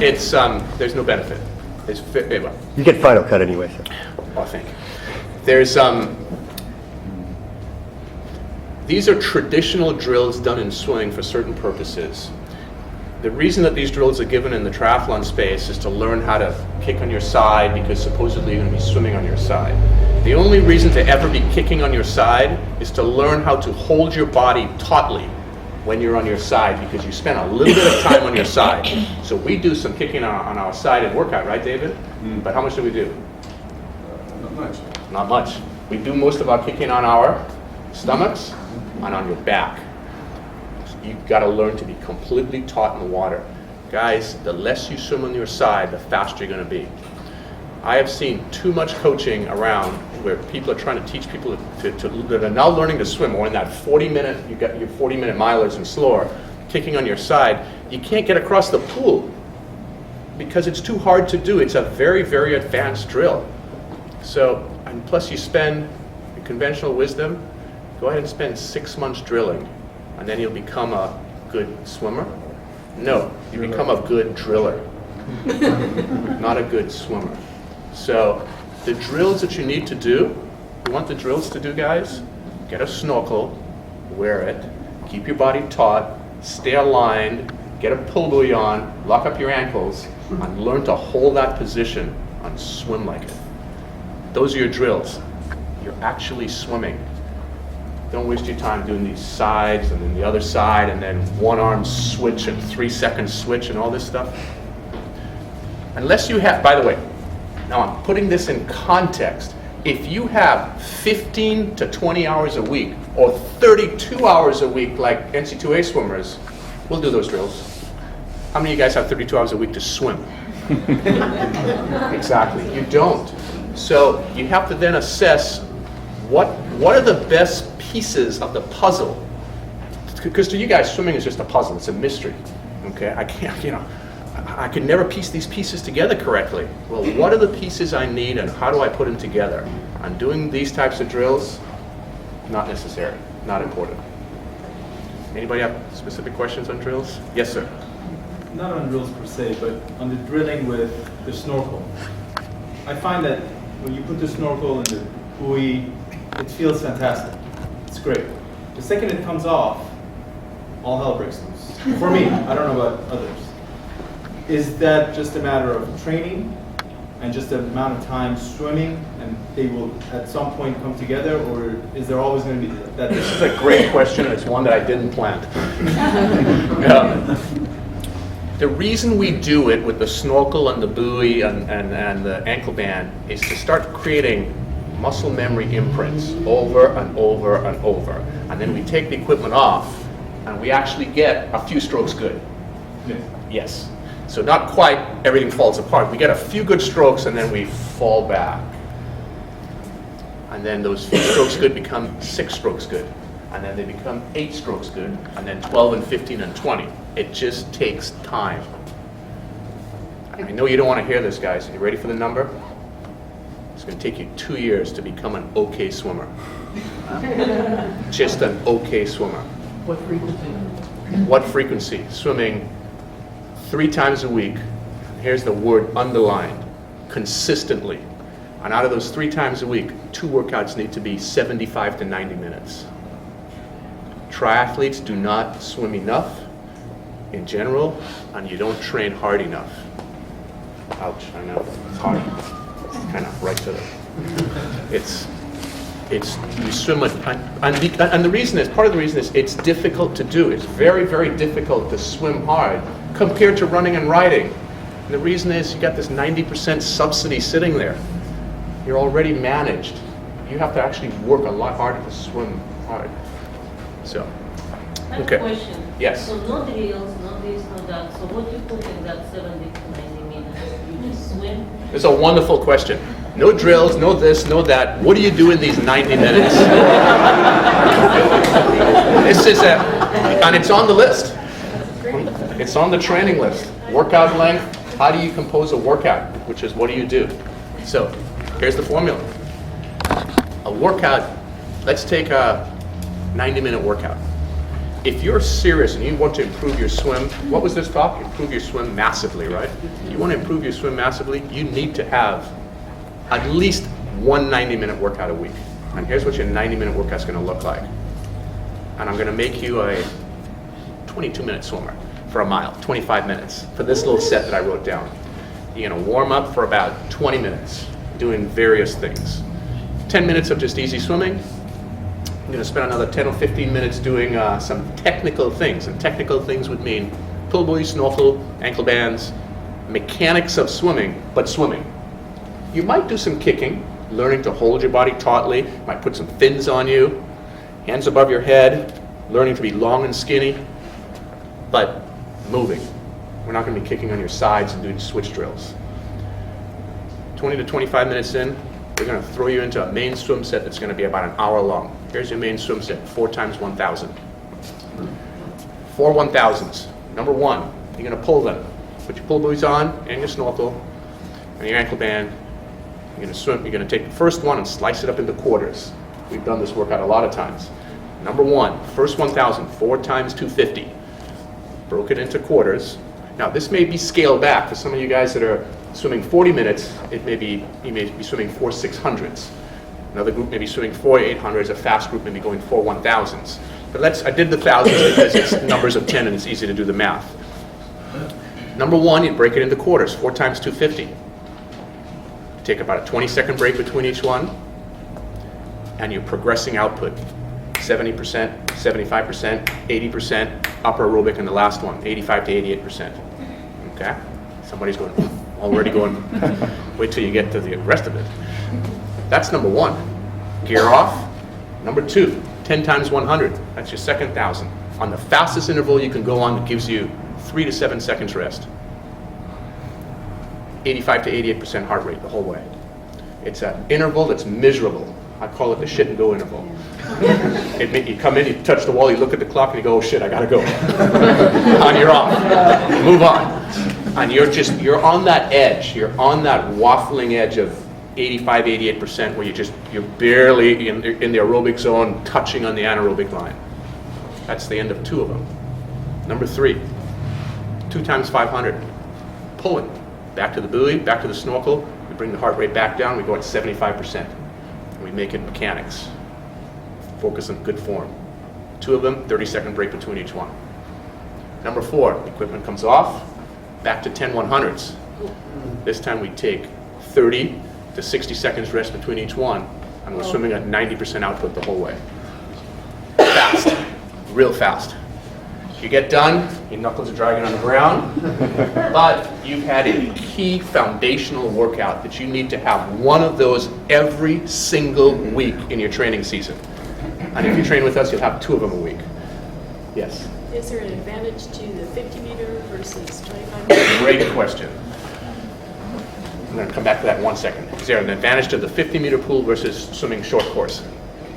It's, there's no benefit. Well, You get final cut anyway. So. I think. There's, these are traditional drills done in swimming for certain purposes. The reason that these drills are given in the triathlon space is to learn how to kick on your side, because supposedly you're going to be swimming on your side. The only reason to ever be kicking on your side is to learn how to hold your body tautly when you're on your side, because you spend a little bit of time on your side. So we do some kicking on our side in workout, right, David? But how much do we do? Not much. Not much. We do most of our kicking on our stomachs and on your back. You've got to learn to be completely taut in the water. Guys, the less you swim on your side, the faster you're going to be. I have seen too much coaching around where people are trying to teach people that are now learning to swim, or in that 40-minute, you got your 40-minute milers and slower, kicking on your side. You can't get across the pool because it's too hard to do. It's a very, very advanced drill. So, and plus you spend, in conventional wisdom, go ahead and spend 6 months drilling, and then you'll become a good swimmer. No, you become a good driller, not a good swimmer. So the drills that you need to do, you want the drills to do, guys? Get a snorkel, wear it, keep your body taut, stay aligned, get a pull buoy on, lock up your ankles, and learn to hold that position and swim like it. Those are your drills. You're actually swimming. Don't waste your time doing these sides and then the other side and then one arm switch and 3-second switch and all this stuff. Unless you have, by the way, now I'm putting this in context. If you have 15 to 20 hours a week or 32 hours a week like NC2A swimmers, we'll do those drills. How many of you guys have 32 hours a week to swim? Exactly, you don't. So you have to then assess what are the best pieces of the puzzle? Because to you guys, swimming is just a puzzle. It's a mystery. Okay, I can't, I can never piece these pieces together correctly. Well, what are the pieces I need, and how do I put them together? And doing these types of drills, not necessary, not important. Anybody have specific questions on drills? Yes, sir. Not on drills per se, but on the drilling with the snorkel. I find that when you put the snorkel in the buoy, it feels fantastic. It's great. The second it comes off, all hell breaks loose. For me, I don't know about others. Is that just a matter of training and just the amount of time swimming, and they will at some point come together, or is there always going to be that? This is a great question, and it's one that I didn't plant. The reason we do it with the snorkel and the buoy and the ankle band is to start creating muscle memory imprints over and over and over. And then we take the equipment off, and we actually get a few strokes good. Yes. So not quite everything falls apart. We get a few good strokes and then we fall back. And then those few strokes good become 6 strokes good. And then they become 8 strokes good. And then 12 and 15 and 20. It just takes time. I know you don't want to hear this, guys. Are you ready for the number? It's going to take you 2 years to become an okay swimmer. Just an okay swimmer. What frequency? What frequency? Swimming 3 times a week. Here's the word underlined. Consistently. And out of those 3 times a week, 2 workouts need to be 75 to 90 minutes. Triathletes do not swim enough in general, and you don't train hard enough. Ouch, I know, it's hard. It's kind of right to the... you swim, and the reason is, part of the reason is it's difficult to do. It's very, very difficult to swim hard compared to running and riding. And the reason is you got this 90% subsidy sitting there. You're already managed. You have to actually work a lot harder to swim hard. So, I have okay. a question. Yes. So no drills, no this, no that. So what do you put in that 70 to 90 minutes? You just swim? It's a wonderful question. No drills, no this, no that. What do you do in these 90 minutes? This is and it's on the list. It's on the training list. Workout length, how do you compose a workout? Which is, what do you do? So, here's the formula. A workout, let's take a 90-minute workout. if you're serious and you want to improve your swim, what was this talk? Improve your swim massively, right? You want to improve your swim massively, you need to have at least one 90-minute workout a week. And here's what your 90-minute workout's going to look like. And I'm going to make you a 22-minute swimmer for a mile, 25 minutes, for this little set that I wrote down. You're going to warm up for about 20 minutes, doing various things. 10 minutes of just easy swimming. I'm going to spend another 10 or 15 minutes doing some technical things. And technical things would mean pull buoy, snorkel, ankle bands, mechanics of swimming, but swimming. You might do some kicking, learning to hold your body tautly, might put some fins on you, hands above your head, learning to be long and skinny, but moving. We're not going to be kicking on your sides and doing switch drills. 20 to 25 minutes in, we're going to throw you into a main swim set that's going to be about an hour long. Here's your main swim set, 4 times 1,000. 4 1,000s. Number one, you're going to pull them. Put your pull buoys on and your snorkel and your ankle band. You're going to swim. You're going to take the first one and slice it up into quarters. We've done this workout a lot of times. Number one, first 1,000, 4 times 250. Broke it into quarters. Now this may be scaled back for some of you guys that are swimming 40 minutes. You may be swimming 4 600s. Another group may be swimming 4 800s. A fast group may be going 4 1,000s. But I did the thousands because it's numbers of 10 and it's easy to do the math. Number one, you break it into quarters, 4 times 250. Take about a 20-second break between each one, and you're progressing output. 70%, 75%, 80%, upper aerobic in the last one, 85 to 88%. Okay? Somebody's going, already going, wait till you get to the rest of it. That's number one. Gear off. Number two, 10 times 100. That's your second 1,000. On the fastest interval you can go on, that gives you 3 to 7 seconds rest. 85 to 88% heart rate the whole way. It's an interval that's miserable. I call it the shit and go interval. You come in, you touch the wall, you look at the clock, and you go, oh shit, I gotta go. And you're off. Move on. And you're on that edge. You're on that waffling edge of 85, 88% where you're barely in the aerobic zone, touching on the anaerobic line. That's the end of 2 of them. Number 3, 2 times 500. Pulling. Back to the buoy, back to the snorkel. We bring the heart rate back down, we go at 75%. We make it mechanics. Focus on good form. 2 of them, 30-second break between each one. Number 4, equipment comes off, back to 10 100s. This time we take 30 to 60 seconds rest between each one, and we're swimming at 90% output the whole way. Fast, real fast. You get done, your knuckles are dragging on the ground, but you've had a key foundational workout that you need to have one of those every single week in your training season. And if you train with us, you'll have 2 of them a week. Yes? Is there an advantage to the 50 meter versus 25 meter? Great question. I'm going to come back to that in 1 second. Is there an advantage to the 50-meter pool versus swimming short course?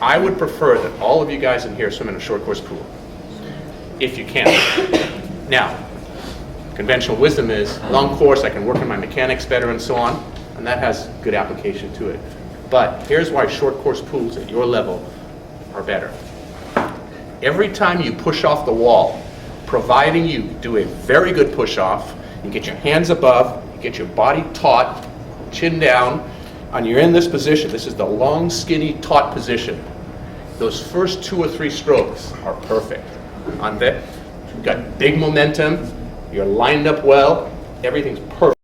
I would prefer that all of you guys in here swim in a short course pool, if you can. Now, conventional wisdom is long course, I can work on my mechanics better and so on, and that has good application to it. But here's why short course pools at your level are better. Every time you push off the wall, providing you do a very good push off, you get your hands above, you get your body taut, chin down, and you're in this position. This is the long, skinny, taut position. Those first 2 or 3 strokes are perfect. On that, you've got big momentum, you're lined up well, everything's perfect.